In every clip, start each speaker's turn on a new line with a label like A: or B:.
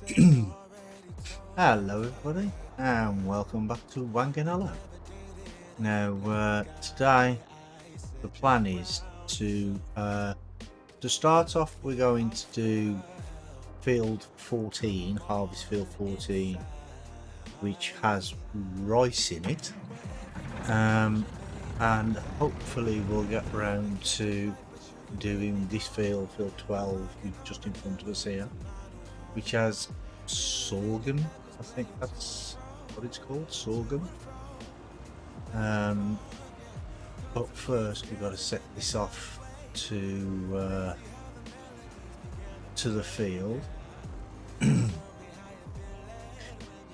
A: Hello everybody and welcome back to Wanganella. Now today the plan is to start off we're going to do field 14, harvest field 14, which has rice in it, and hopefully we'll get around to doing this field 12 just in front of us here, which has sorghum. I think that's what it's called, sorghum. But first we've got to set this off to the field.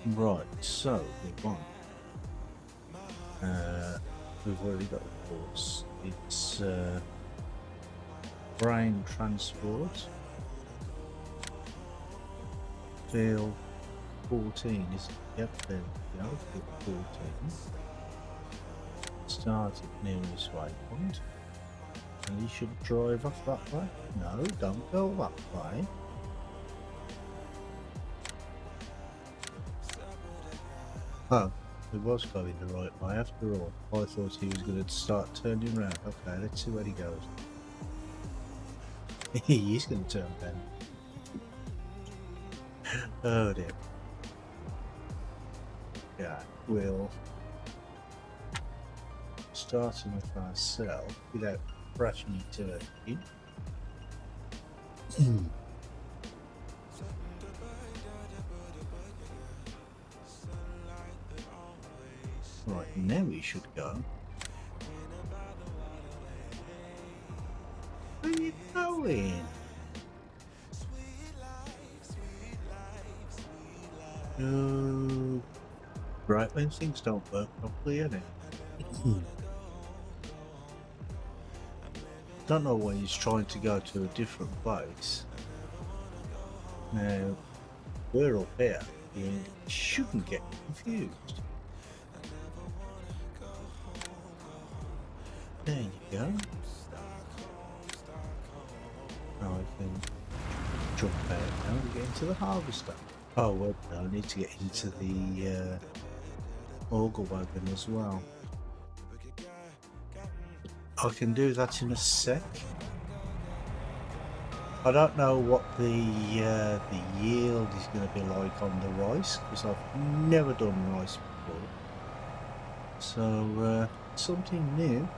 A: Right, so we want we've already got the course. It's grain transport field 14 is it? Yep, there we go, field 14. Start at nearest waypoint, and you should drive off that way. No, don't go that way. Oh, he was going the right way after all. I thought he was going to start turning around. Okay, let's see where he goes. He is going to turn then. Oh dear. Yeah, we'll starting with ourselves without crashing into it. Right, now we should go. Where are you going? Oh, right when things don't work properly, innit? Don't know why he's trying to go to a different place. Now, we're up here and shouldn't get confused. There you go. Now I can jump out now and get into the harvester. Oh, well, I need to get into the auger wagon as well. I can do that in a sec. I don't know what the yield is going to be like on the rice, because I've never done rice before. So something new.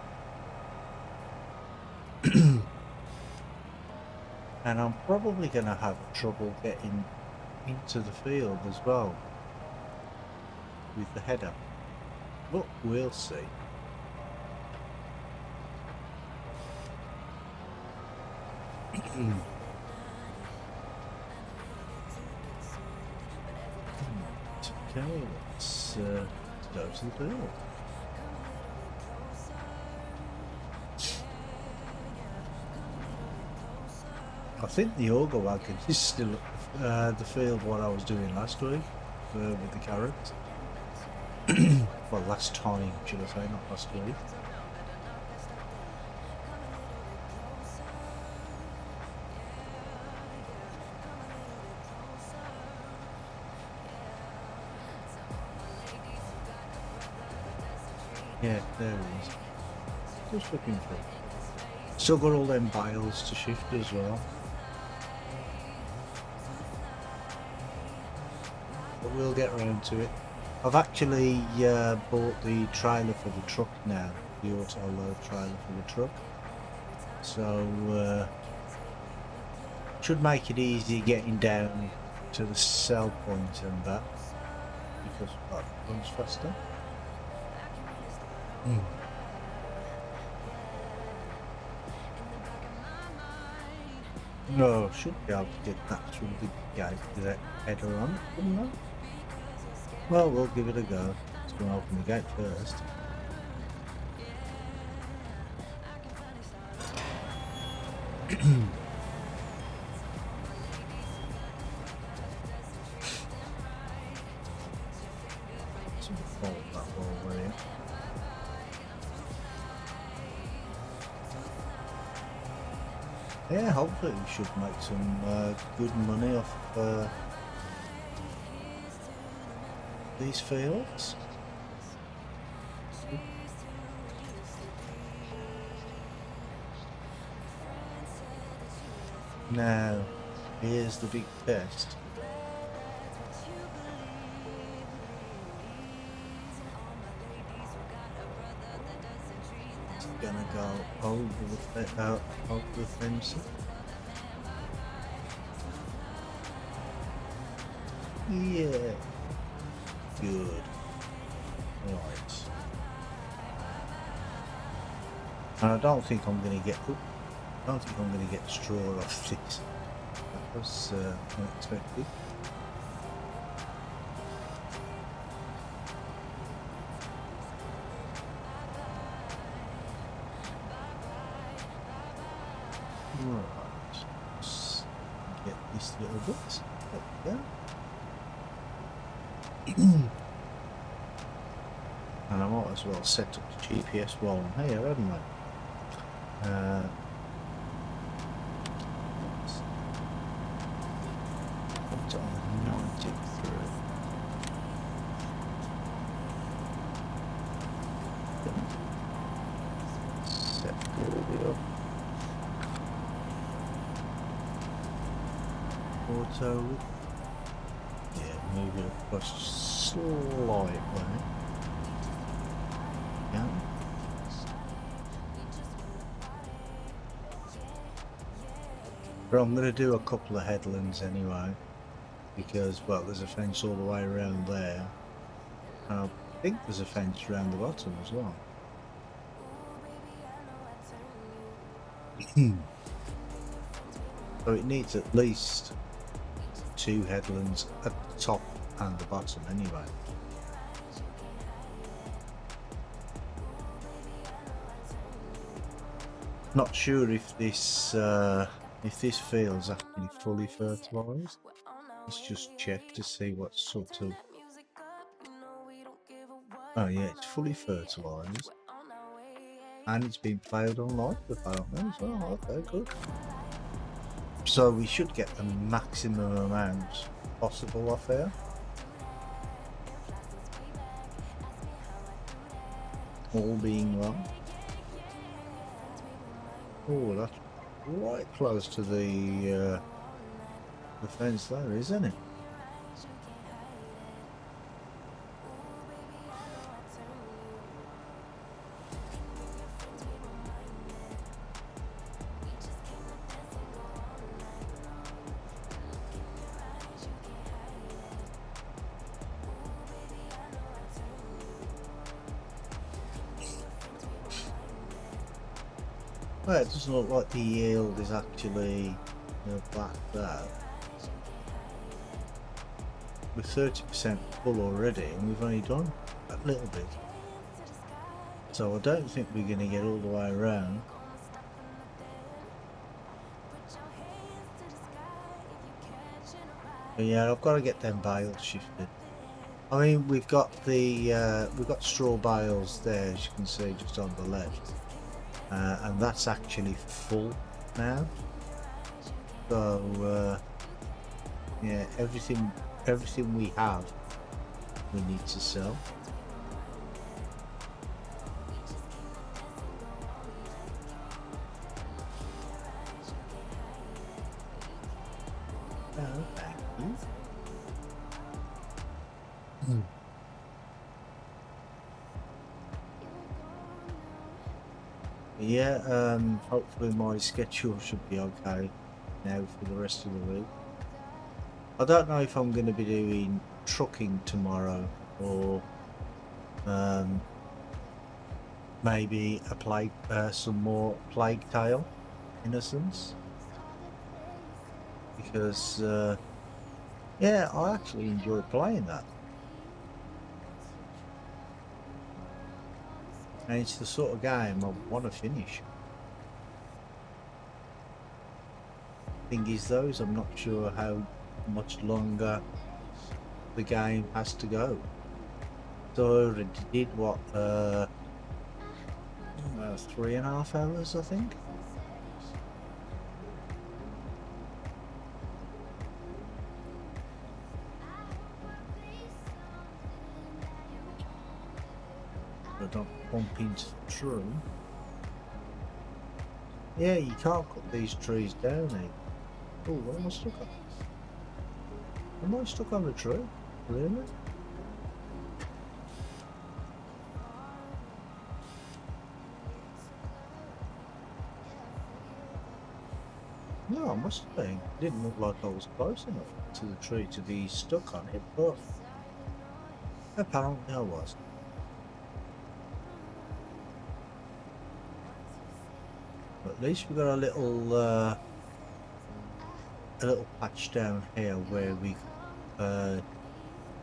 A: And I'm probably going to have trouble getting into the field as well with the header, but we'll see. Okay, let's go to the field. I think the auger wagon is still at the field what I was doing last week with the carrots. Well, last time, should I say, not last week. Yeah, there it is. Just looking for it. Still got all them bales to shift as well. But we'll get around to it. I've actually bought the trailer for the truck now, the auto load trailer for the truck. So should make it easy getting down to the sell point and that, because it runs faster. No, should be able to get that through the gate with that header on, wouldn't I? Well, we'll give it a go. Let's go and open the gate first. Fold that wall there. Yeah, hopefully we should make some good money off these fields. Now, here's the big test. It's gonna go over the fence. Yeah. Good. Right. And I don't think I'm gonna get. I don't think I'm gonna get straw off this. That was unexpected. Right. Let's get this little bit. There we go. And I might as well set up the GPS while I'm here, haven't I? It's on 93. Set it up. Auto. Yeah, move it across slightly. Yeah. But I'm going to do a couple of headlands anyway, because, well, there's a fence all the way around there. And I think there's a fence around the bottom as well. So it needs at least 2 headlands at the top and the bottom anyway. Not sure if this field's actually fully fertilised. Let's just check to see what sort of. Oh yeah, it's fully fertilised, and it's been ploughed on live apparently as well. Okay, good. So we should get the maximum amount possible off here. All being well. Oh, that's right close to the fence there, isn't it? Well, it doesn't look like the yield is actually that bad. We're 30% full already, and we've only done a little bit. So I don't think we're going to get all the way around. But yeah, I've got to get them bales shifted. I mean, we've got straw bales there, as you can see, just on the left. And that's actually full now. So yeah, everything we have, we need to sell. Oh, thank you. Yeah, hopefully my schedule should be okay now for the rest of the week. I don't know if I'm going to be doing trucking tomorrow or maybe some more Plague Tale Innocence, because yeah, I actually enjoy playing that. And it's the sort of game I want to finish. Thing is though, I'm not sure how much longer the game has to go. So I already did what, 3.5 hours I think. don't bump into the tree. Yeah, you can't cut these trees down, eh? Oh, what am I stuck on? Am I stuck on the tree? Really? No, I must have been. It didn't look like I was close enough to the tree to be stuck on it, but apparently I was. But at least we got a little patch down here where we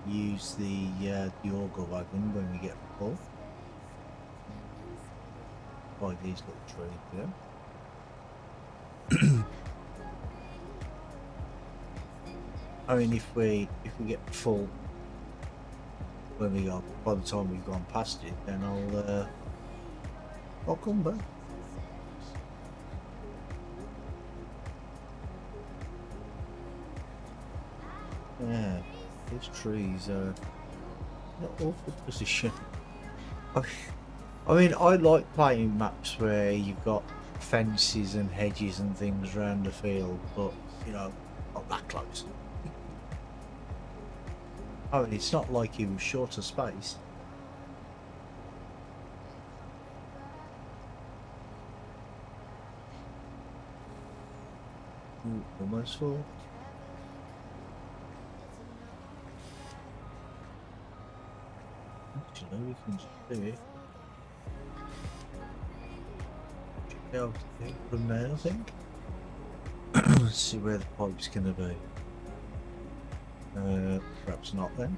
A: use the auger wagon when we get full. By these little trees here. I mean, if we get full when we go, by the time we've gone past it, then I'll come back. Yeah, these trees are in an awful position. I mean, I like playing maps where you've got fences and hedges and things around the field, but you know, not that close. I mean, it's not like he was short of space. Ooh, almost full. Actually, we can just do it. Should be able to do it from there, I think. Let's see where the pipe's going to be. Perhaps not then.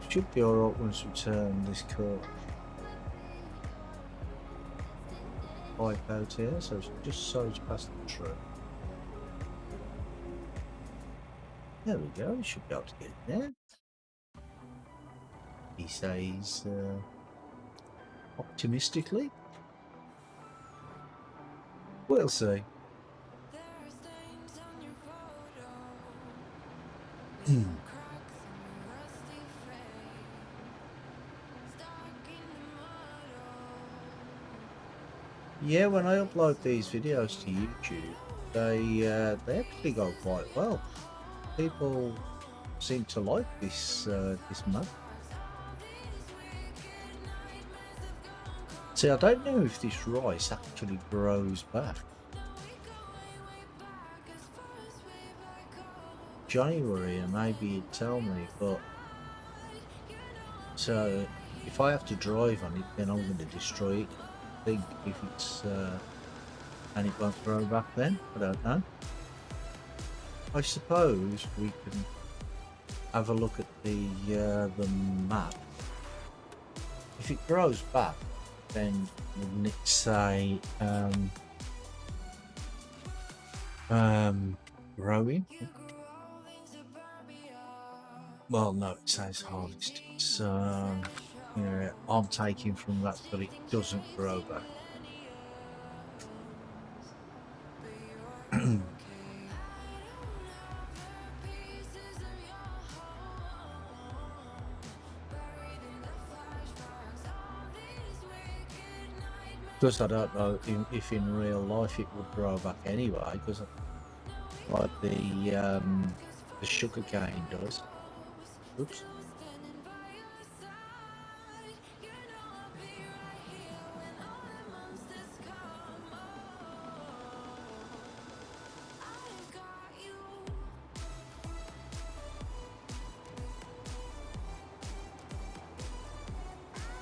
A: It should be alright once we turn this curve pipe out here, so it's just so it's past the tree. There we go, we should be able to get in there. He says optimistically. We'll see. Yeah, when I upload these videos to YouTube, they actually go quite well. People seem to like this map. See, I don't know if this rice actually grows back. Johnny were here, maybe he'd tell me, but so if I have to drive on it, then I'm going to destroy it. I think if it's and it won't grow back then, I don't know. I suppose we can have a look at the map. If it grows back, then wouldn't it say growing? Well, no, it says harvested. So yeah, I'm taking from that it doesn't grow back. Plus, I don't know if in real life it would grow back anyway, because like the sugar cane does. Oops.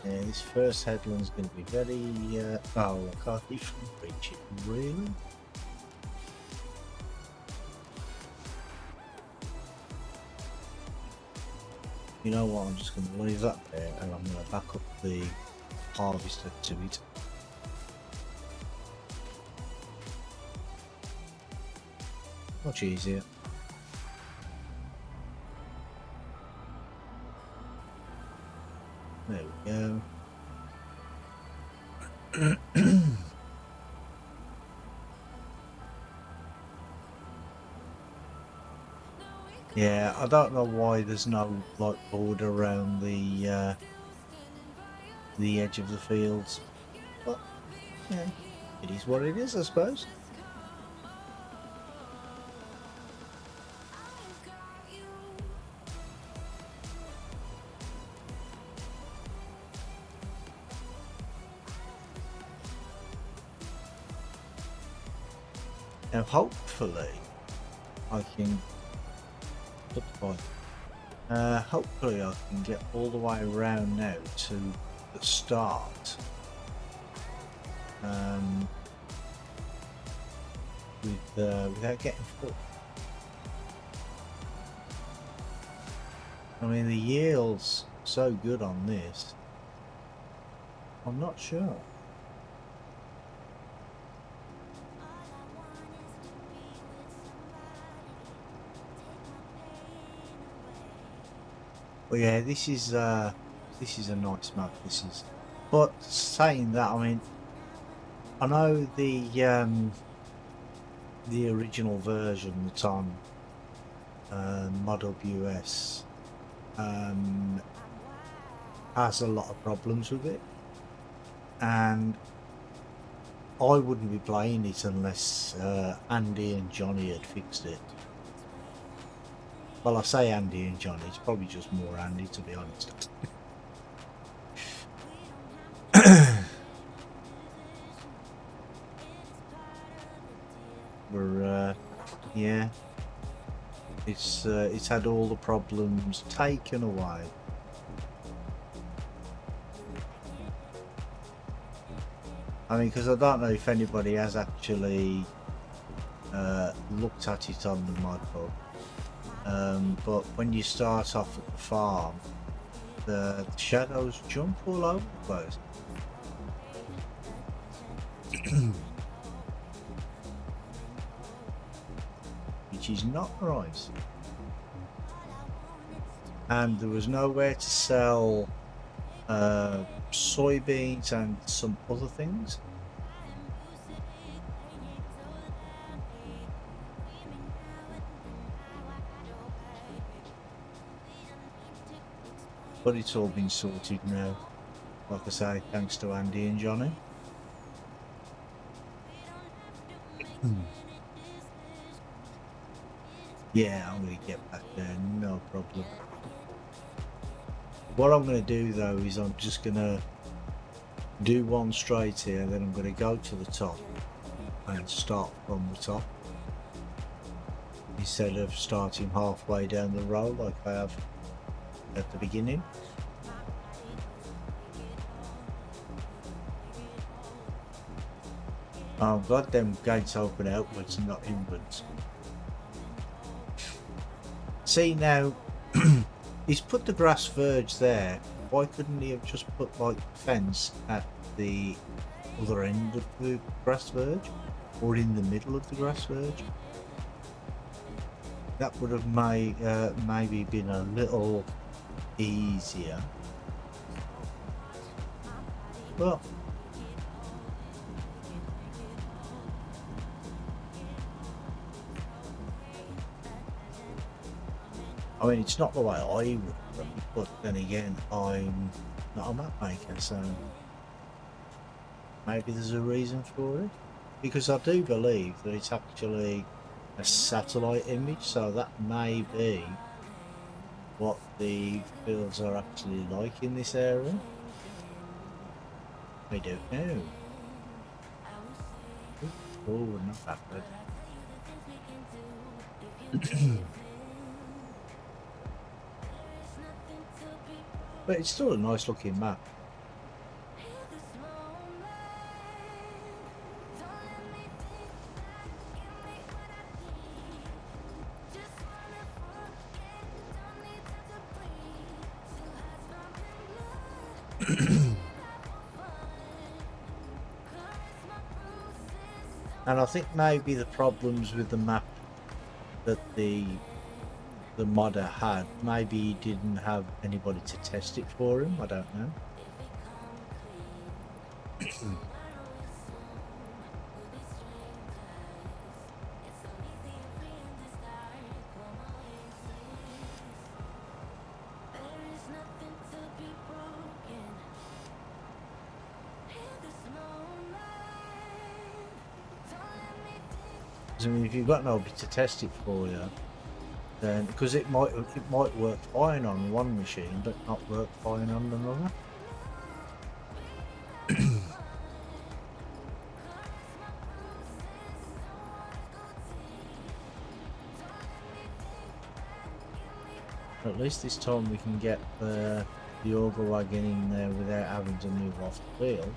A: Yeah, this first headland's going to be very. Oh, I can't even reach it, really? You know what, I'm just going to leave that there and I'm going to back up the harvester to it. Much easier. There we go. Yeah, I don't know why there's no like border around the edge of the fields, but yeah, it is what it is, I suppose. Now, hopefully, I can. Hopefully, I can get all the way around now to the start. Without getting full. I mean, the yield's so good on this. I'm not sure. But yeah, this is a nice map. This is. But saying that, I mean, I know the original version that's on ModWS has a lot of problems with it, and I wouldn't be playing it unless Andy and Johnny had fixed it. Well, I say Andy and Johnny, it's probably just more Andy, to be honest. Yeah, it's had all the problems taken away. I mean, because I don't know if anybody has actually looked at it on the mod hub, but when you start off at the farm, the shadows jump all over the place. Which is not right. And there was nowhere to sell soybeans and some other things. But it's all been sorted now. Like I say, thanks to Andy and Johnny. Yeah, I'm going to get back there, no problem. What I'm going to do though is I'm just going to do one straight here, then I'm going to go to the top and start from the top instead of starting halfway down the road like I have at the beginning. I'm glad them gates open outwards and not inwards. See now, he's put the grass verge there. Why couldn't he have just put like the fence at the other end of the grass verge, or in the middle of the grass verge? That would have maybe been a little easier. Well, I mean, it's not the way I would have done it, but then again, I'm not a map maker, so maybe there's a reason for it. Because I do believe that it's actually a satellite image, so that may be what the fields are actually like in this area. I don't know. Oh, not that good. But it's still a nice looking map. And I think maybe the problems with the map that the modder had, maybe he didn't have anybody to test it for him, I don't know. I mean, if you've got nobody to test it for you, then because it might work fine on one machine but not work fine on another. At least this time we can get the auger wagon in there without having to move off the wheel.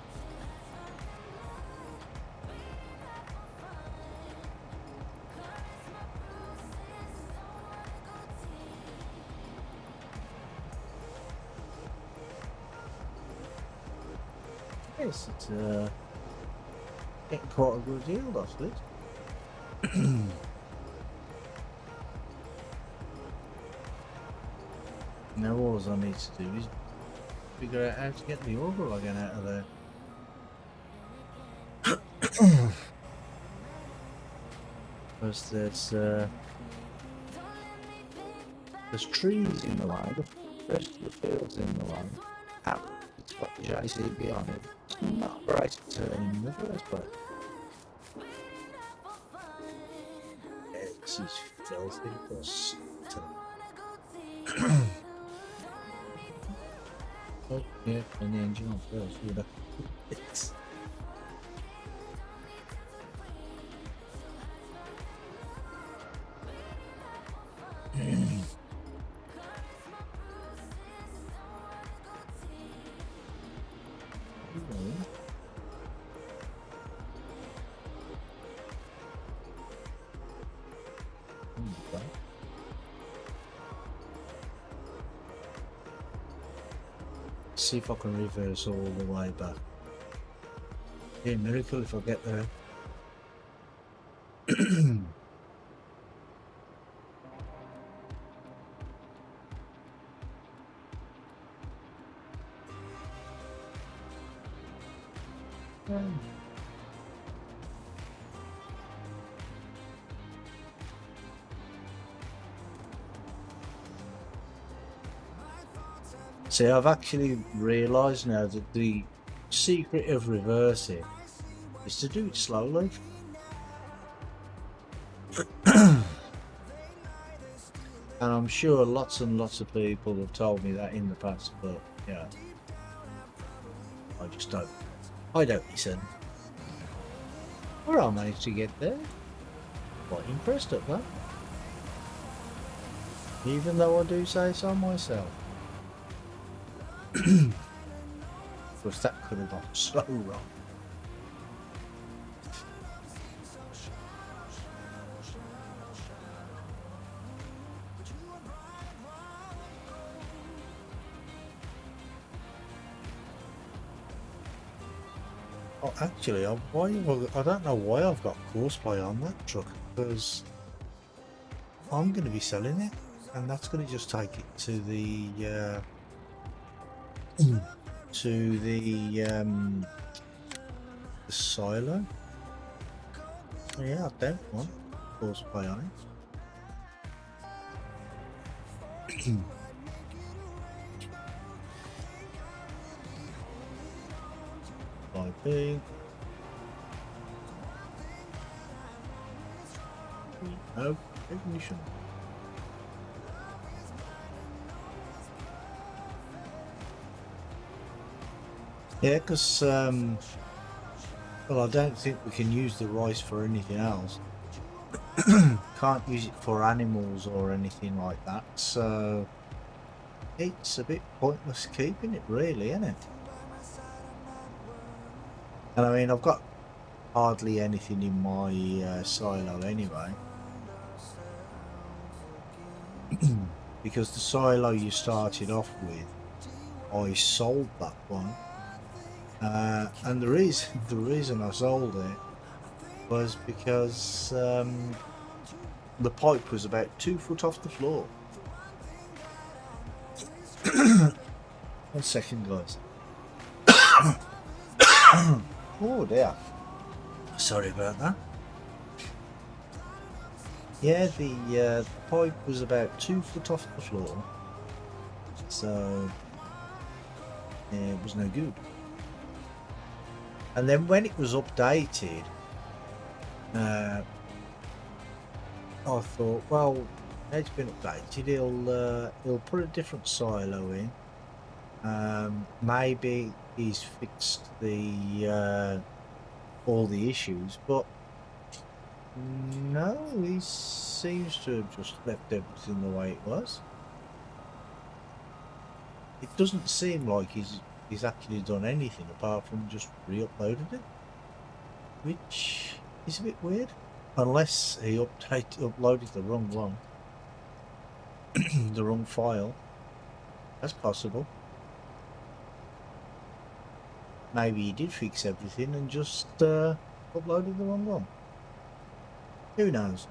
A: Yes, it's getting quite a good yield off this. Now all I need to do is figure out how to get the auger wagon out of there. Because there's trees in the line, the rest of the fields in the line, and it's got the JCB on it. It's not right to turn in the first place. Yeah, this is filthy. Oh, yeah, and the engine on first, would have. See if I can reverse all the way back. Yeah, miracle if I get there. See, I've actually realised now that the secret of reversing is to do it slowly. And I'm sure lots and lots of people have told me that in the past, but yeah, I just don't. I don't listen. Well, I managed to get there. Quite impressed at that. Even though I do say so myself. Because that could have gone so wrong. Oh, actually, I don't know why I've got courseplay on that truck, because I'm going to be selling it, and that's going to just take it to the silo. Yeah, I don't want courseplay on it. IP. No ignition. Yeah, because well, I don't think we can use the rice for anything else. Can't use it for animals or anything like that, so it's a bit pointless keeping it, really, isn't it? And I mean, I've got hardly anything in my silo anyway. Because the silo you started off with, I sold that one. And the reason I sold it was because the pipe was about 2 foot off the floor. 1 second, guys. Oh dear. Sorry about that. Yeah, the pipe was about 2 foot off the floor, so yeah, it was no good. And then when it was updated, I thought, well, it's been updated. He'll put a different silo in. Maybe he's fixed the all the issues, but no, he seems to have just left everything the way it was. It doesn't seem like he's actually done anything apart from just re-uploaded it, which is a bit weird. Unless he uploaded the wrong one, the wrong file. That's possible. Maybe he did fix everything and just uploaded the wrong one. Who knows?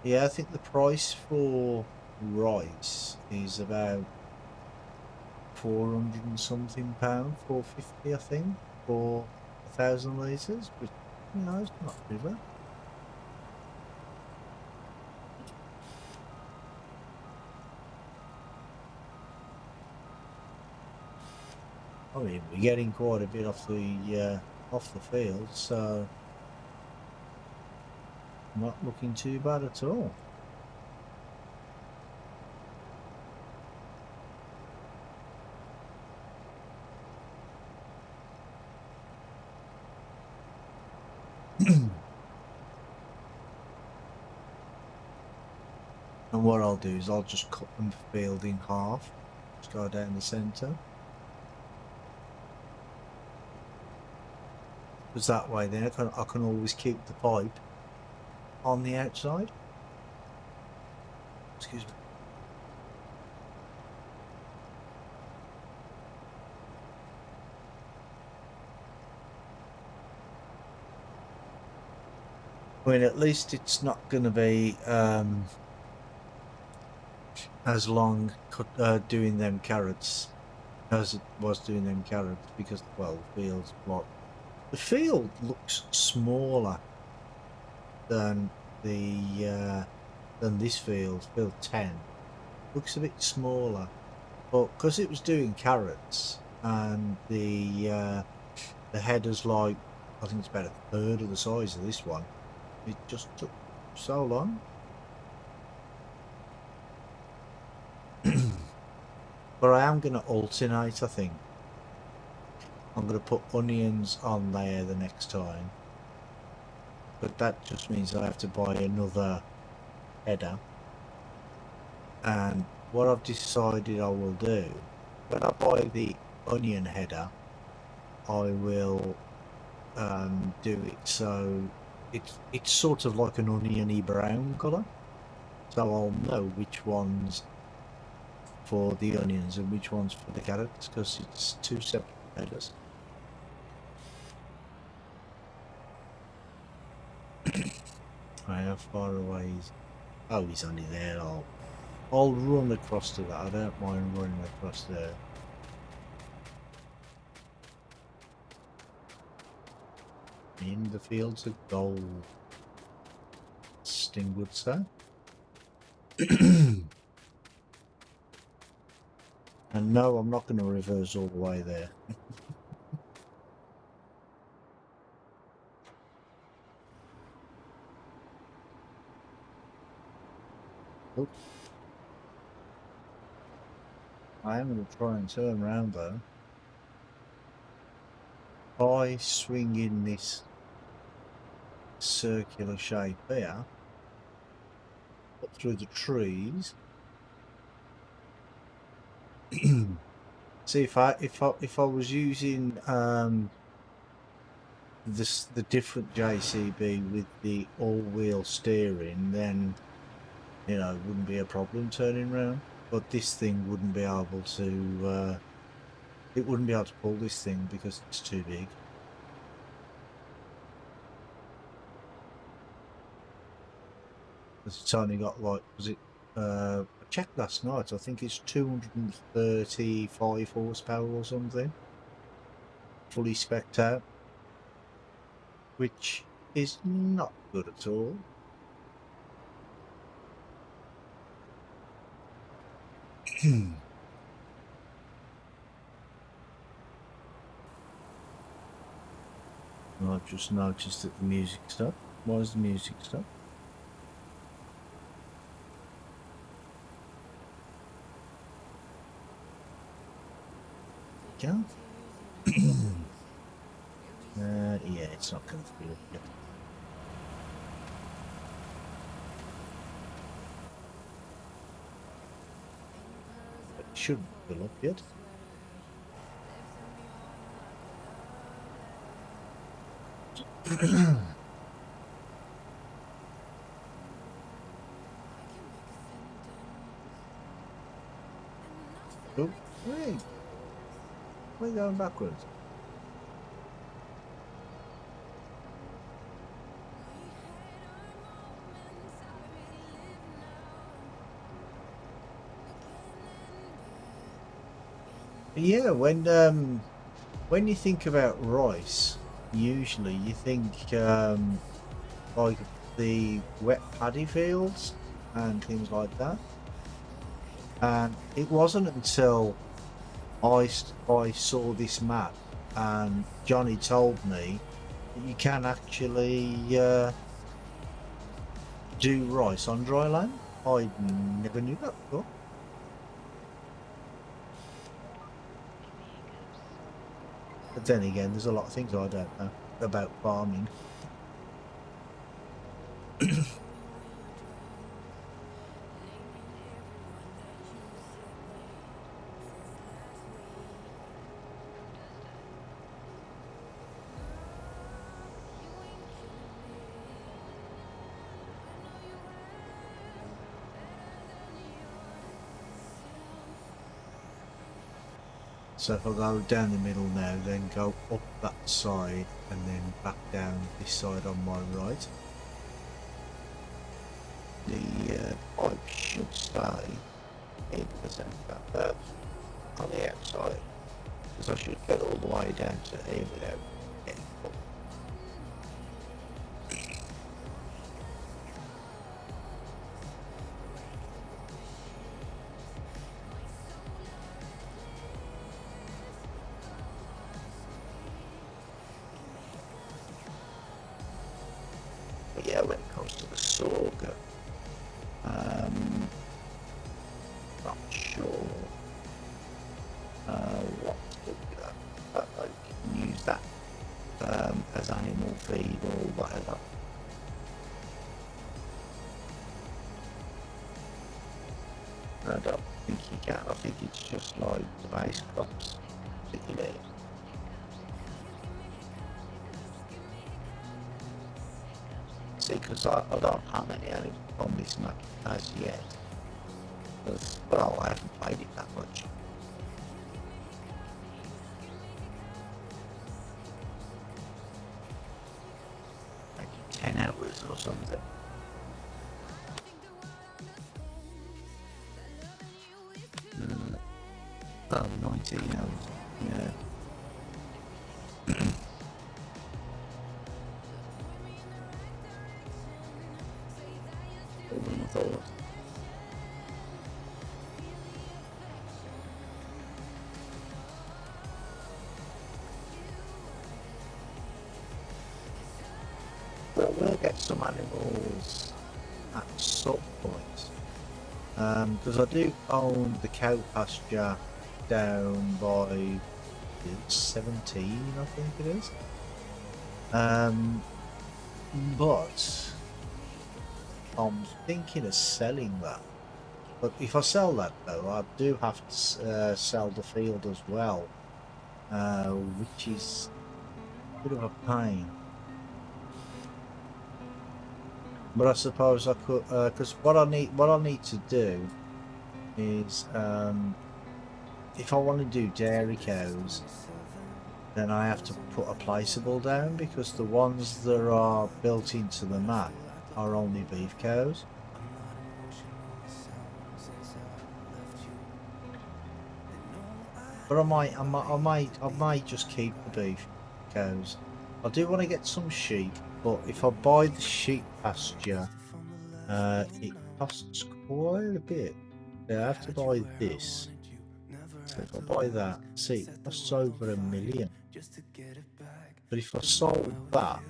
A: Yeah, I think the price for rice is about 400 and something pound, 450, I think, for 1,000 litres, which, you know, it's not too bad. I mean, we're getting quite a bit off the field, so not looking too bad at all. And what I'll do is I'll just cut the field in half, just go down the centre. Because that way then I can always keep the pipe on the outside. Excuse me. I mean, at least it's not going to be as long doing them carrots as it was doing them carrots, because, well, the field looks smaller than this field 10 looks a bit smaller, but because it was doing carrots and the header's like, I think it's about a third of the size of this one, it just took so long. But I am going to alternate, I think. I'm going to put onions on there the next time. But that just means I have to buy another header. And what I've decided I will do, when I buy the onion header, I will do it so it's sort of like an oniony brown colour. So I'll know which one's for the onions and which one's for the carrots, because it's two separate headers. How far away is... Oh, he's only there. I'll run across to that. I don't mind running across there. In the fields of gold, Sting would say. And no, I'm not going to reverse all the way there. Oops. I am going to try and turn around though. By swinging this circular shape here, up through the trees. See, if I was using the different JCB with the all-wheel steering, then, you know, it wouldn't be a problem turning around. But this thing wouldn't be able to. It wouldn't be able to pull this thing because it's too big. It's only got, like, was it? I checked last night. I think it's 235 horsepower or something, fully spec'd out. Which, is not good at all. I've just noticed that the music stopped. Why is the music stopped? Yeah. Yeah, it's not going to feel good. It shouldn't fill up yet. Oh, wait. We're going backwards. Yeah, when you think about rice, usually you think like the wet paddy fields and things like that. And it wasn't until I saw this map and Johnny told me that you can actually do rice on dry land. I never knew that before. But then again, there's a lot of things I don't know about farming. So if I go down the middle now, then go up that side and then back down this side on my right, the pipe should stay in the centre on the outside, because I should get all the way down to here without getting caught. But yeah, when it comes to the sorghum, not sure what to do. I can use that as animal feed or whatever. I don't think you can. I think it's just like the base crops that you need. See, because I don't have any animals on this map as yet. Well, I haven't played it that much. Like 10 hours or something. Oh, 19 hours. Yeah. More than I thought. But we'll get some animals at some point. Because I do own the cow pasture down by 17, I think it is. But I'm thinking of selling that. But if I sell that though, I do have to sell the field as well, which is a bit of a pain. But I suppose I could, because what I need to do is, if I want to do dairy cows, then I have to put a placeable down, because the ones that are built into the map are only beef cows. But I might just keep the beef cows. I do want to get some sheep, But if I buy the sheep pasture, it costs quite a bit. I have to buy this. So if I buy that, see, it costs over $1 million. But if I sold that,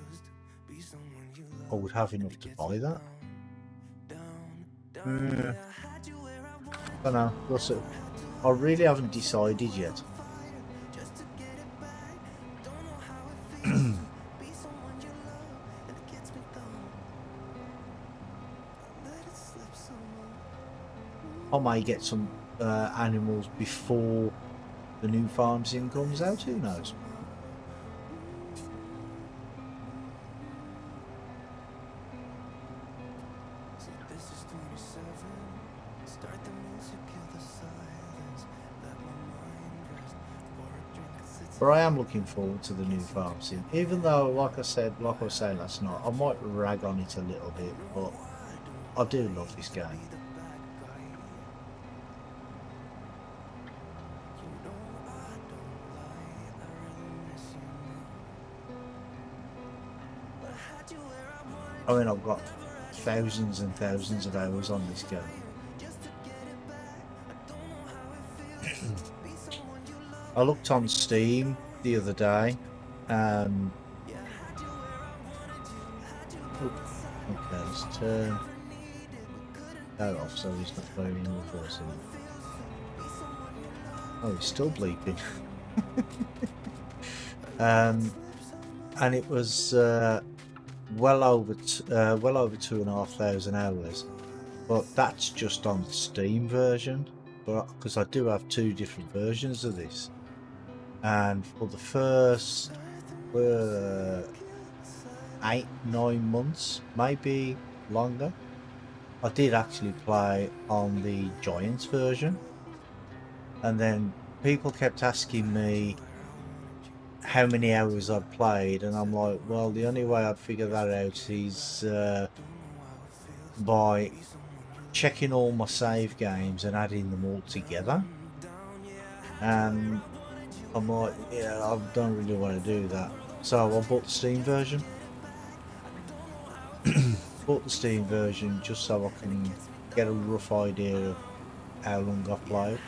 A: I would have enough to buy that. I don't know. We'll see. I really haven't decided yet. I may get some animals before the new farm sim comes out, who knows? But I am looking forward to the new farm sim, even though, like I was saying last night, I might rag on it a little bit, but I do love this game. I mean, I've got thousands and thousands of hours on this game. I looked on Steam the other day. Okay, let's turn that off so he's not going in reversing. Oh, he's still bleeping. And it was well over 2,500 hours, but that's just on the Steam version. But because I do have two different versions of this, and for the first 8-9 months, maybe longer, I did actually play on the Giants version, and then people kept asking me how many hours I'd played, and I'm like, well, the only way I'd figure that out is by checking all my save games and adding them all together. And I'm like, yeah, I don't really want to do that, so I bought the Steam version. Bought the Steam version just so I can get a rough idea of how long I've played.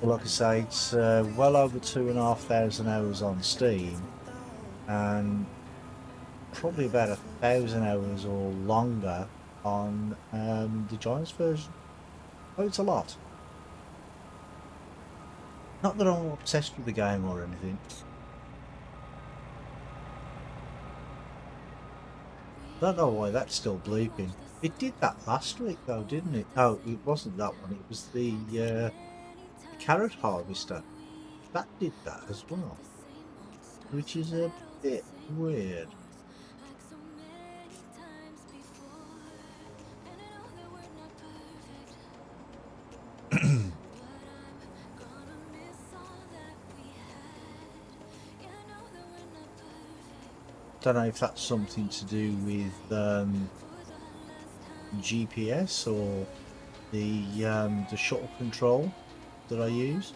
A: Well, like I say, it's well over 2,500 hours on Steam, and probably about 1,000 hours or longer on the Giants version. Oh, it's a lot. Not that I'm obsessed with the game or anything. I don't know why that's still bleeping. It did that last week though, didn't it? Oh, it wasn't that one. It was the carrot harvester. That did that as well, which is a bit weird. Don't know if that's something to do with GPS or the shuttle control that I use.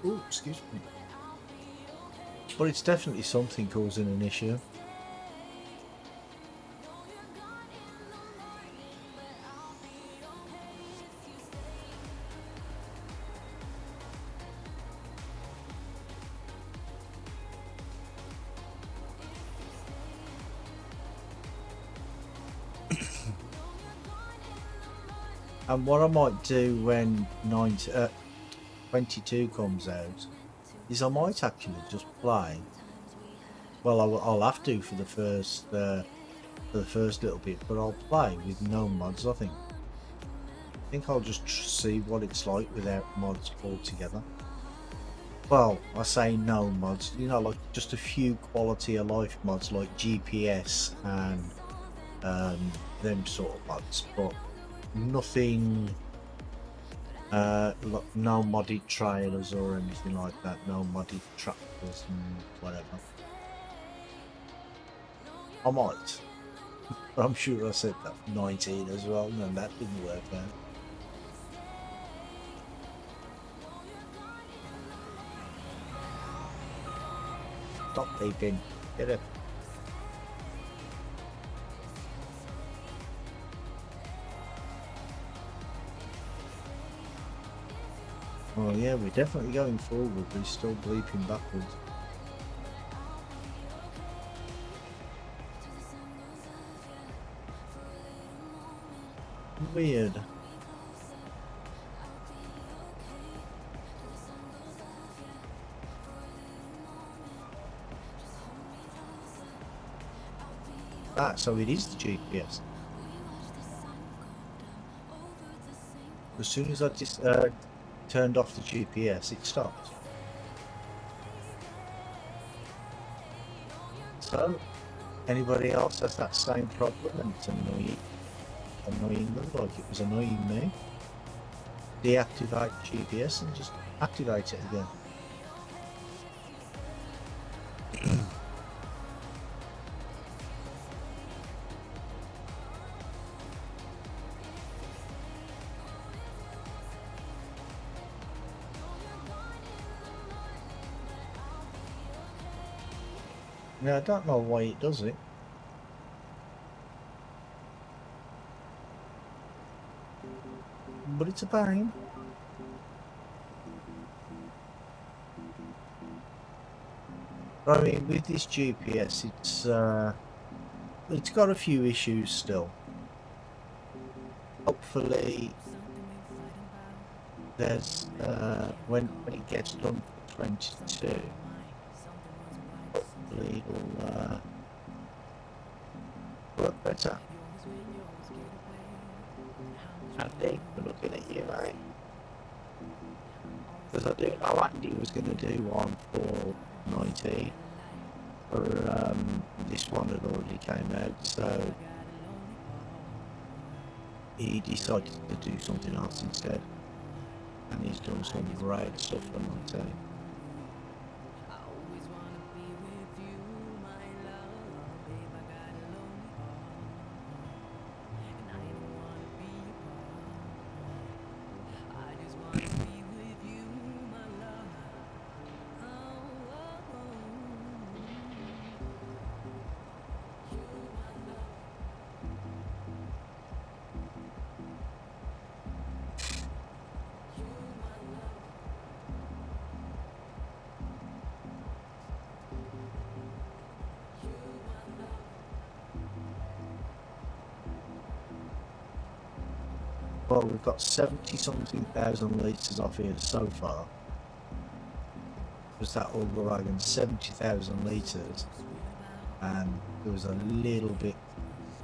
A: Oh, excuse me. But it's definitely something causing an issue. And what I might do when 22 comes out is I might actually just play. Well, I'll have to for the first little bit, but I'll play with no mods. I think I'll just see what it's like without mods altogether. Well, I say no mods, you know, like just a few quality of life mods like GPS and them sort of mods, but nothing like no modded trailers or anything like that, no modded tractors and whatever. I might, but I'm sure I said that for 19 as well, and that didn't work out. Stop beeping. Get it. Oh yeah, we're definitely going forward, but he's still bleeping backwards. Weird. Ah, so it is the GPS. As soon as I just turned off the GPS, it stopped. So, anybody else has that same problem and it's annoying them like it was annoying me? Deactivate GPS and just activate it again. Now I don't know why it does it. But it's a pain. I mean, with this GPS, it's got a few issues still. Hopefully, there's when it gets done for 22, hopefully it'll work better. Andy, we're looking at you, mate. Because I do know Andy was going to do one for 19, or this one had already came out, so he decided to do something else instead, and he's done some great stuff for 19. Well, we've got 70-something thousand litres off here so far. Was that all the wagon? 70,000 litres, and there was a little bit,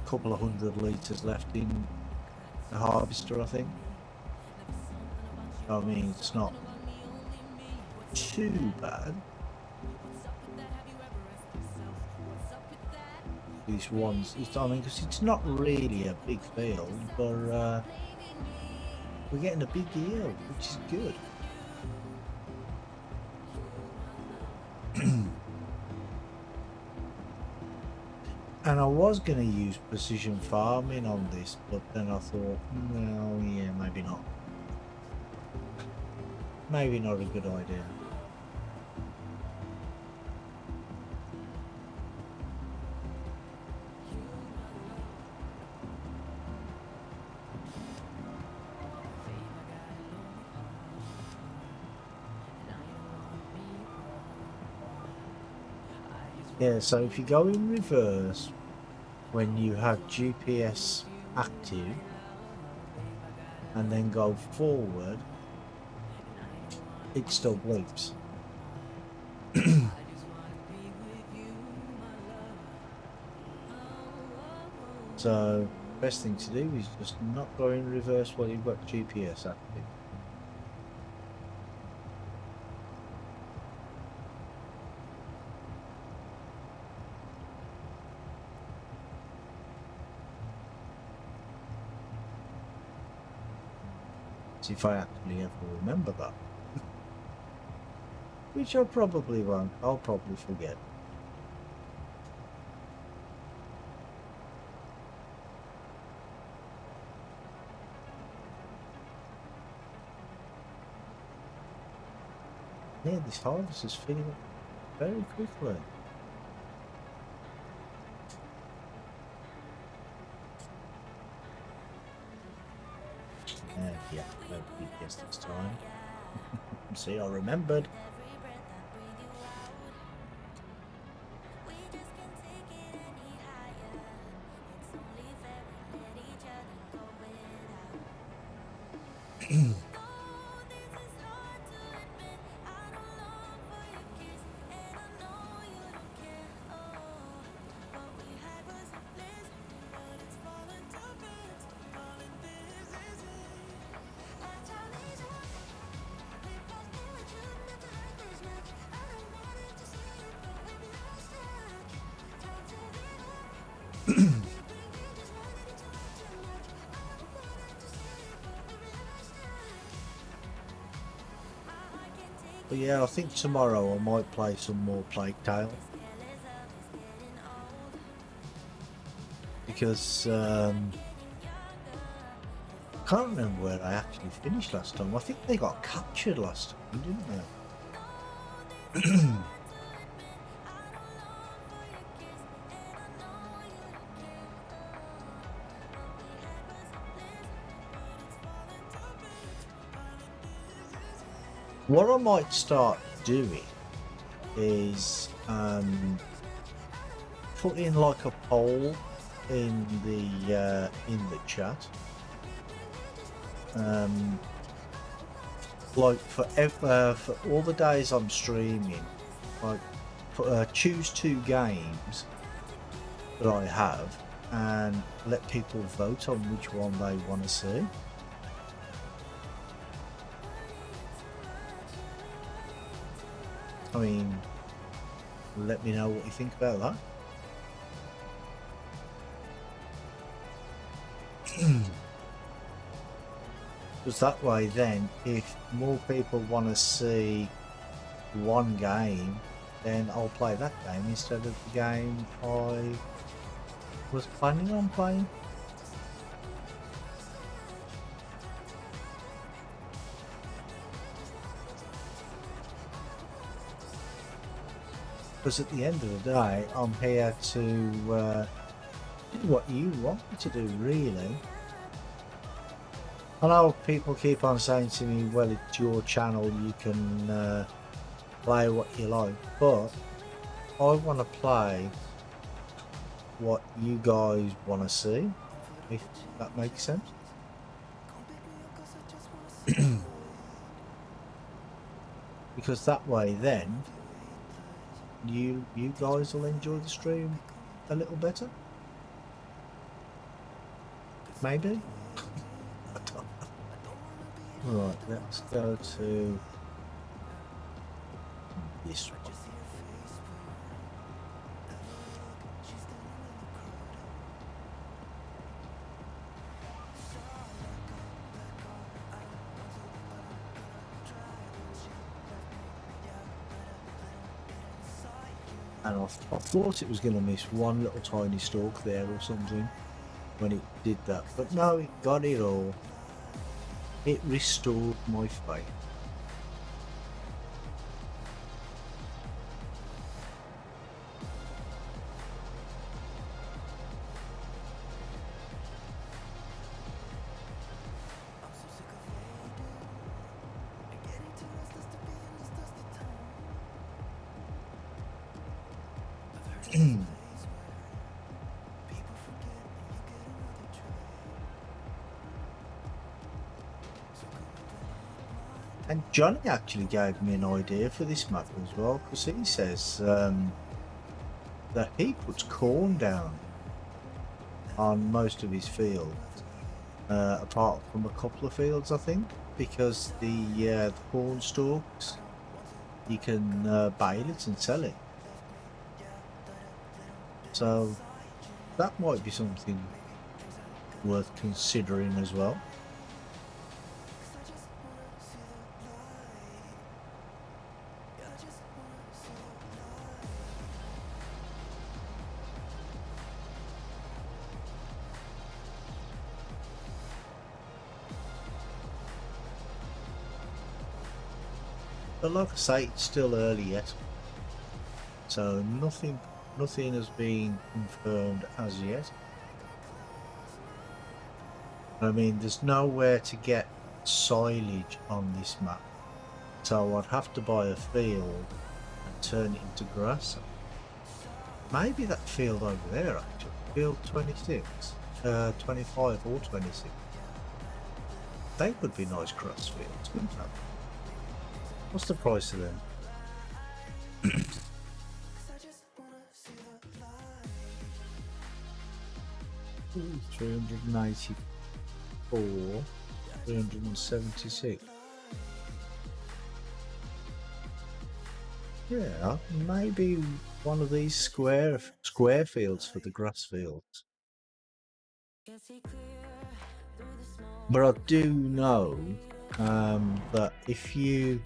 A: couple of hundred litres left in the harvester, I think. I mean, it's not too bad. These ones, I mean, because it's not really a big field, but we're getting a big yield, which is good. And I was going to use precision farming on this, but then I thought, well, yeah, maybe not. Maybe not a good idea. Yeah, so if you go in reverse when you have GPS active and then go forward, it still bleeps. So best thing to do is just not go in reverse while you've got GPS active. If I actually ever remember that. Which I probably won't. I'll probably forget. Yeah, this harvest is filling up very quickly. Yeah, no GPS this time. See, I remembered. But yeah, I think tomorrow I might play some more Plague Tale. Because I can't remember where I actually finished last time. I think they got captured last time, didn't they? What I might start doing is put in like a poll in the chat, like for all the days I'm streaming, like choose 2 games that I have and let people vote on which one they want to see. I mean, let me know what you think about that. Because that way then, if more people want to see one game, then I'll play that game instead of the game I was planning on playing. Because at the end of the day, I'm here to do what you want me to do, really. I know people keep on saying to me, well, it's your channel, you can play what you like, but I want to play what you guys want to see, if that makes sense. Because that way then you guys will enjoy the stream a little better, maybe. I don't know. Right, let's go to this one. And I thought it was going to miss one little tiny stalk there or something when it did that, but no, it got it all. It restored my faith. And Johnny actually gave me an idea for this map as well, because he says that he puts corn down on most of his fields, apart from a couple of fields, I think, because the corn stalks, you can bale it and sell it. So that might be something worth considering as well. But like I say, it's still early yet, so nothing has been confirmed as yet. I mean, there's nowhere to get silage on this map, so I'd have to buy a field and turn it into grass. Maybe that field over there, actually, field 26, 25 or 26. They would be nice grass fields, wouldn't they? What's the price of them? 384, 376. Yeah, maybe one of these square fields for the grass fields. But I do know that if you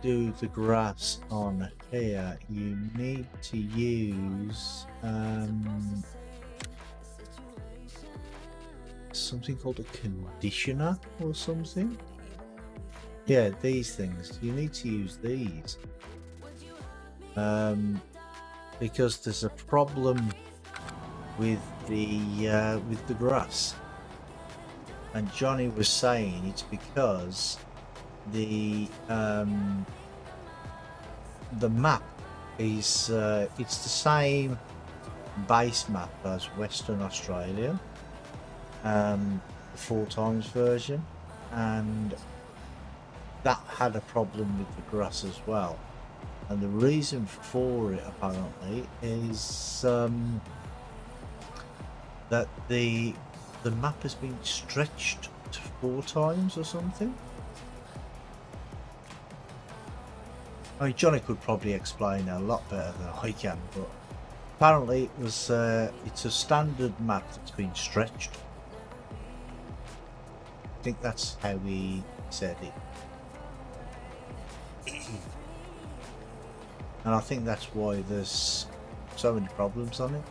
A: do the grass on here, you need to use something called a conditioner or something. Yeah, these things. You need to use these because there's a problem with the grass. And Johnny was saying it's because the map is it's the same base map as Western Australia, 4x version, and that had a problem with the grass as well. And the reason for it apparently is that the map has been stretched to 4x or something. I mean, Johnny could probably explain a lot better than I can, but apparently it was it's a standard map that's been stretched. I think that's how he said it. And I think that's why there's so many problems on it.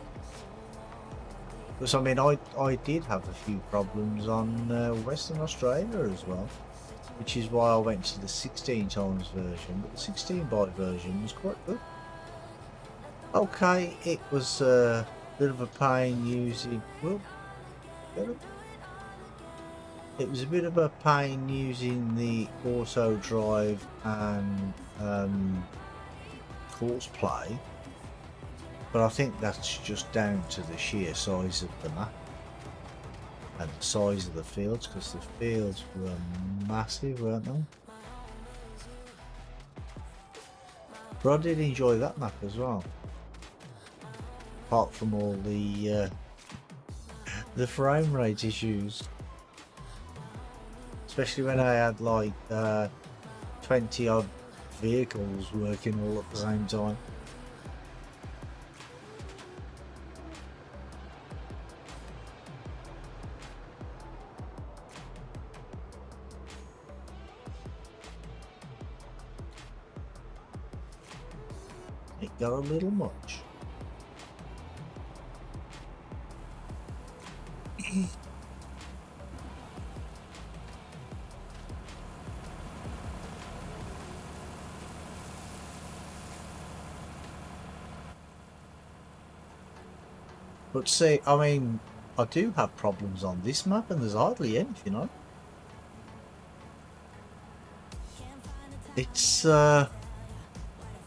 A: Because I mean, I did have a few problems on Western Australia as well, which is why I went to the 16x version. But the 16x version was quite good. Okay, it was a bit of a pain using. Well, it was a bit of a pain using the auto drive and course play. But I think that's just down to the sheer size of the map and the size of the fields, because the fields were massive, weren't they? But I did enjoy that map as well, apart from all the frame rate issues, especially when I had like 20 odd vehicles working all at the same time. It got a little much. But see, I mean, I do have problems on this map and there's hardly anything on. It's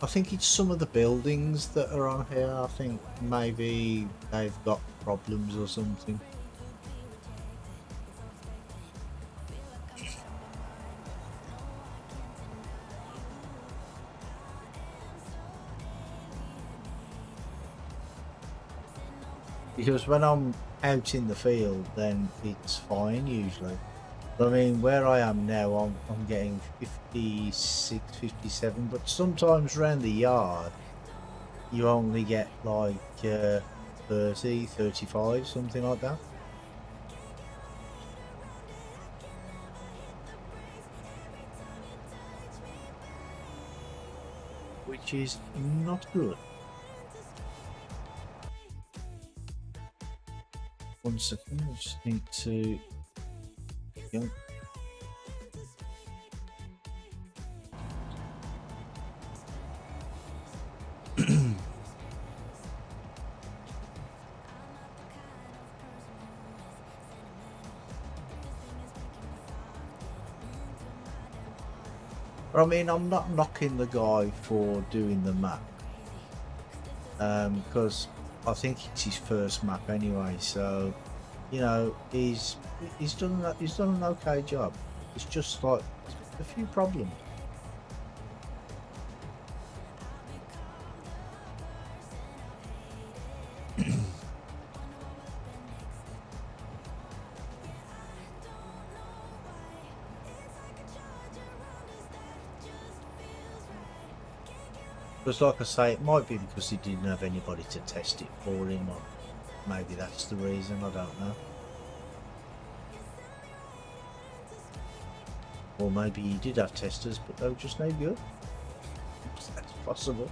A: I think it's some of the buildings that are on here. I think maybe they've got problems or something. Because when I'm out in the field, then it's fine usually. But I mean, where I am now, I'm getting 56, 57, but sometimes around the yard, you only get like 30, 35, something like that. Which is not good. One second, I just need to. Yeah. I mean, I'm not knocking the guy for doing the map, because I think it's his first map anyway. So, you know, he's done that. He's done an okay job. It's just like a few problems. Because, like I say, it might be because he didn't have anybody to test it for him, or maybe that's the reason. I don't know. Or maybe he did have testers, but they were just no good. That's possible.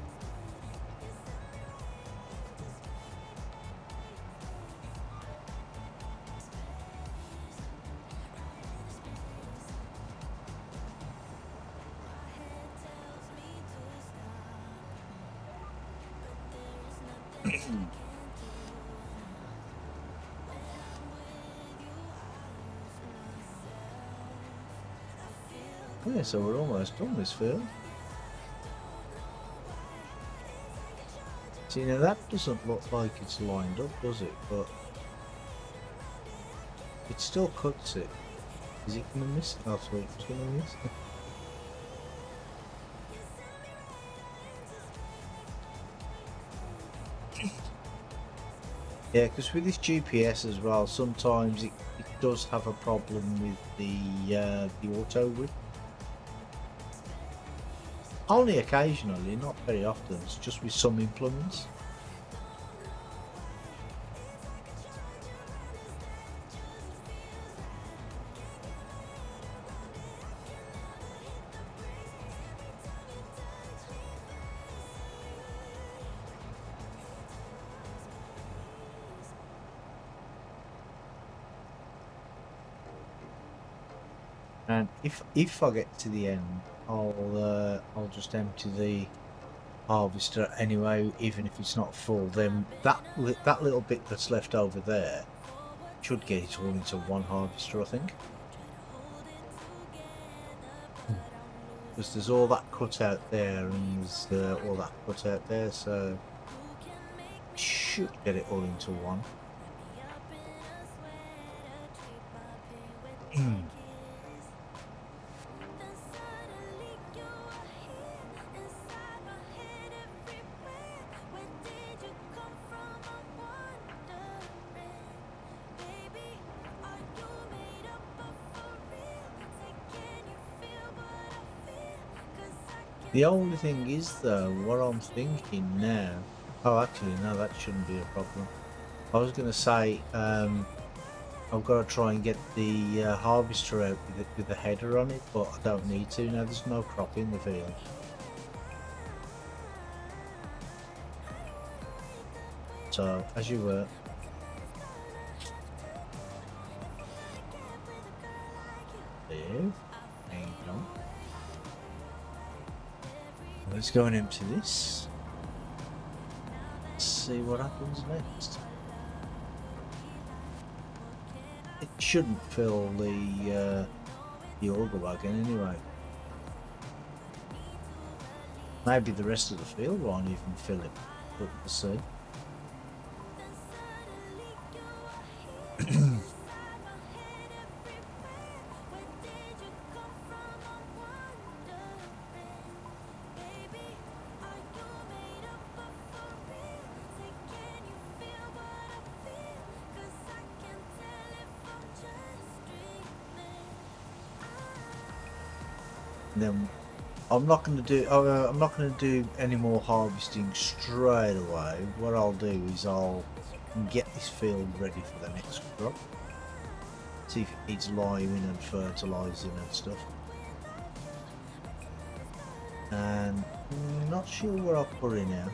A: Yeah, so we're almost done this field. See, now that doesn't look like it's lined up, does it? But it still cuts it. Is it going to miss it? I thought it was going to miss it. Yeah, because with this GPS as well, sometimes it does have a problem with the auto whip. Only occasionally, not very often. It's just with some implements. And if I get to the end, I'll just empty the harvester anyway, even if it's not full. Then that little bit that's left over there should get it all into one harvester, I think. Because there's all that cut out there, and there's all that cut out there, so should get it all into one. The only thing is though, what I'm thinking now, oh actually no, that shouldn't be a problem. I was going to say, I've got to try and get the harvester out with the header on it, but I don't need to now. There's no crop in the field. So, as you were. There. There you go. Let's go and empty this. Let's see what happens next. It shouldn't fill the auger wagon anyway. Maybe the rest of the field won't even fill it, but we'll see. Then I'm not going to do any more harvesting straight away. What I'll do is I'll get this field ready for the next crop. See if it needs liming and fertilising and stuff. And I'm not sure where I'll put it now.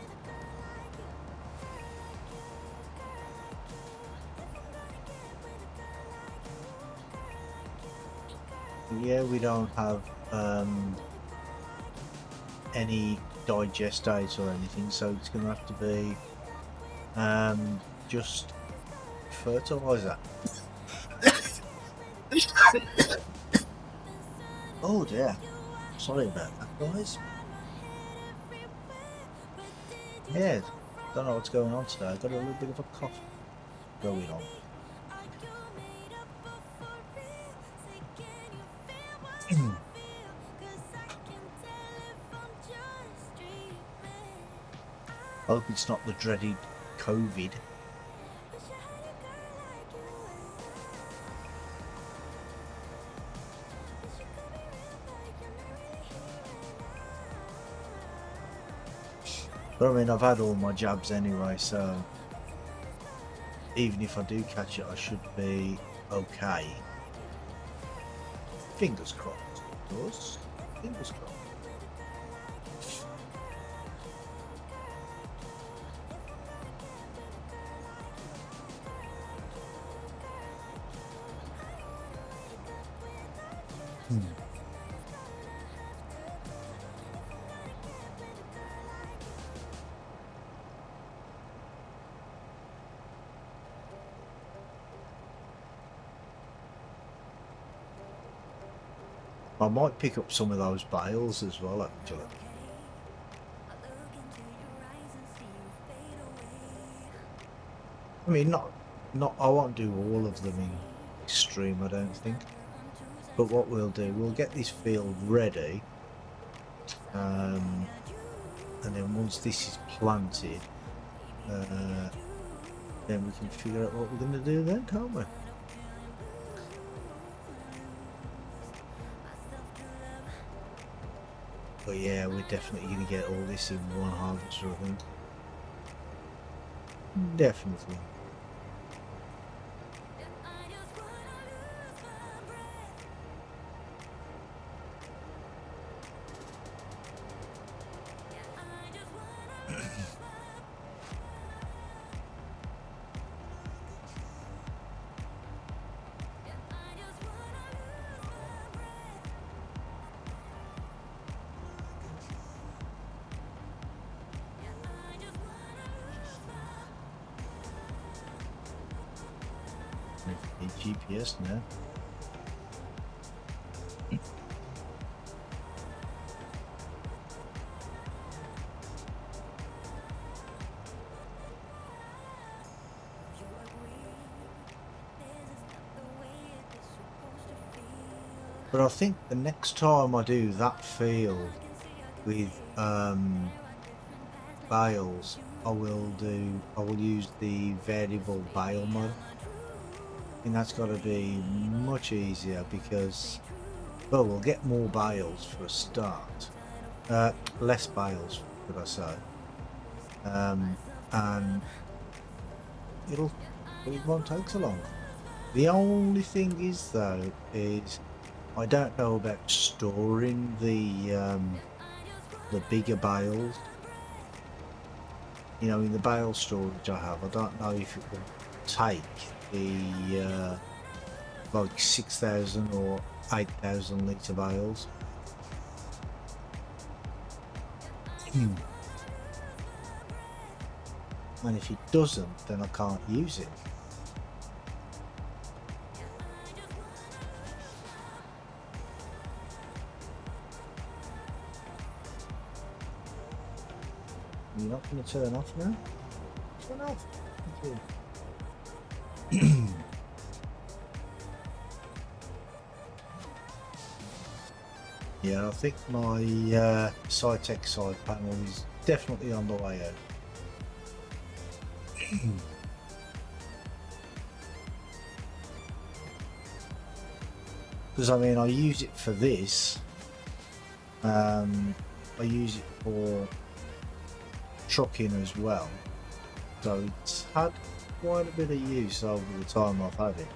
A: Yeah, we don't have any digestate or anything, so it's going to have to be just fertilizer. Oh dear, Sorry about that, guys. Yeah, don't know what's going on today. I've got a little bit of a cough going on. Hope it's not the dreaded COVID. But I mean, I've had all my jabs anyway, so even if I do catch it, I should be okay. Fingers crossed. It does. Fingers crossed. I might pick up some of those bales as well, actually. I mean, I won't do all of them in extreme, I don't think. But what we'll do, we'll get this field ready, and then once this is planted, then we can figure out what we're going to do then, can't we? But yeah, we're definitely going to get all this in one harvester, I think. Definitely. GPS now. But I think the next time I do that field with bales, I will use the variable bale mod. And that's got to be much easier because, well, we'll get more bales for a start. Less bales, should I say. And it won't take so long. The only thing is, though, is I don't know about storing the bigger bales. You know, in the bale storage I have, I don't know if it will take the like 6,000 or 8,000 litre bales. And if it doesn't, then I can't use it. You're not going to turn off now? Turn off. Thank you. Yeah, I think my Cytec side panel is definitely on the way out. Because I mean, I use it for this. I use it for trucking as well. So it's had quite a bit of use over the time I've had it.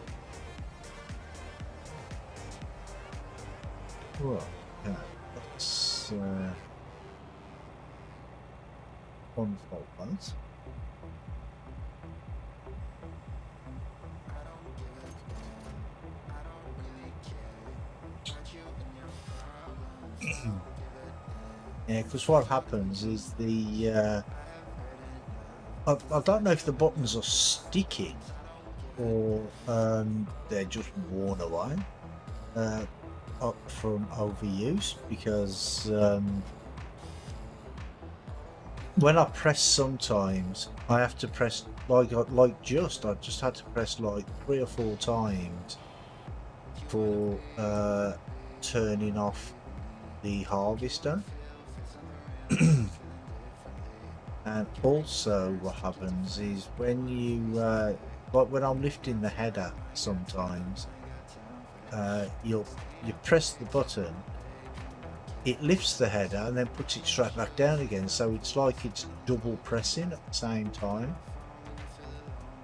A: Right, okay, let's unfold that. Yeah, because what happens is the I don't know if the buttons are sticking or they're just worn away. from overuse because when I press sometimes I have to press I just had to press like 3 or 4 times for turning off the harvester. And also what happens is when you like when I'm lifting the header sometimes you press the button, it lifts the header and then puts it straight back down again, so it's like it's double pressing at the same time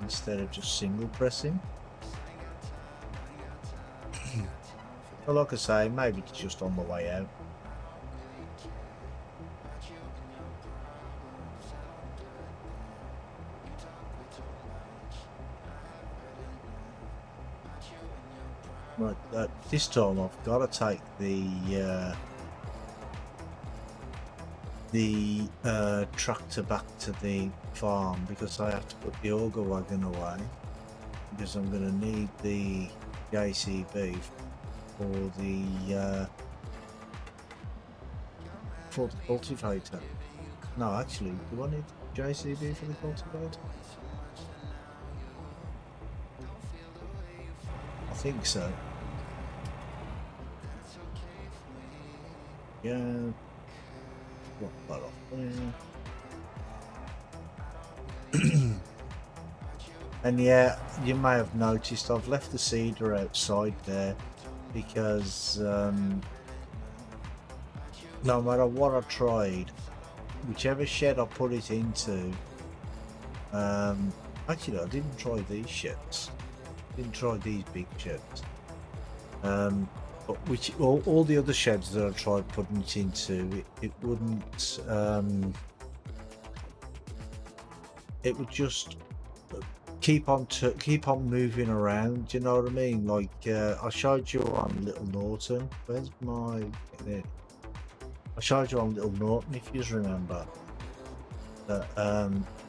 A: instead of just single pressing. But like I say, maybe it's just on the way out. Right, this time I've got to take the tractor back to the farm because I have to put the auger wagon away because I'm going to need the JCB for the cultivator. No, actually, do I need JCB for the cultivator? I think so. Yeah. Block that off there. And yeah, you may have noticed I've left the seeder outside there because no matter what I tried, whichever shed I put it into, actually I didn't try these sheds. Didn't try these big sheds. But all the other sheds that I tried putting it into, it wouldn't. It would just keep on moving around. Do you know what I mean? Like I showed you on Little Norton. Where's my? I showed you on Little Norton, if you remember. That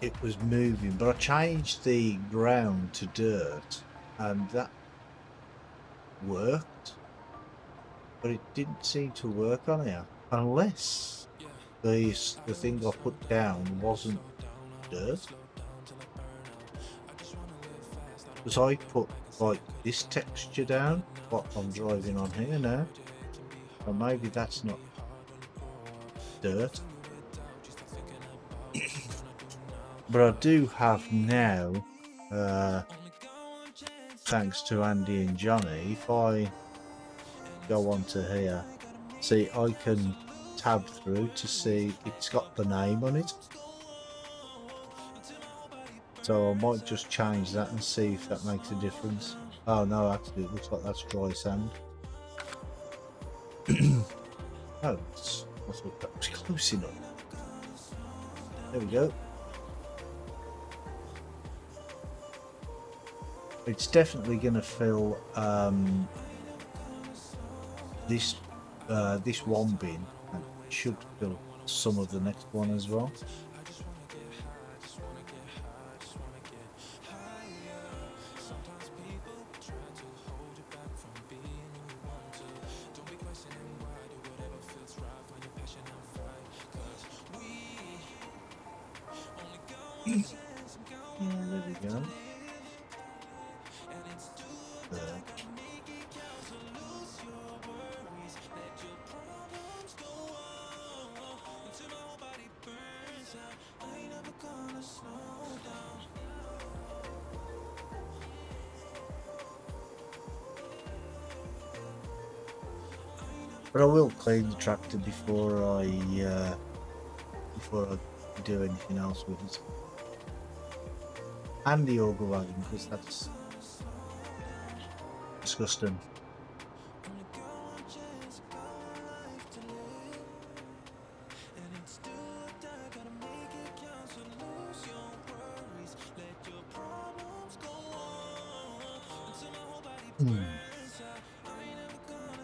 A: it was moving, but I changed the ground to dirt, and that worked. But it didn't seem to work on here, unless the thing I put down wasn't dirt. Because I put like this texture down, what I'm driving on here now, or maybe that's not dirt. But I do have now, thanks to Andy and Johnny, if I go onto here, see, I can tab through to see it's got the name on it. So I might just change that and see if that makes a difference. Oh no, actually it looks like that's dry sand. Oh, I thought that was close enough. There we go. It's definitely going to fill this one bin, and it should fill some of the next one as well. Yeah, there we go. There. But I will clean the tractor before I do anything else with it. And the auger wagon, because that's disgusting.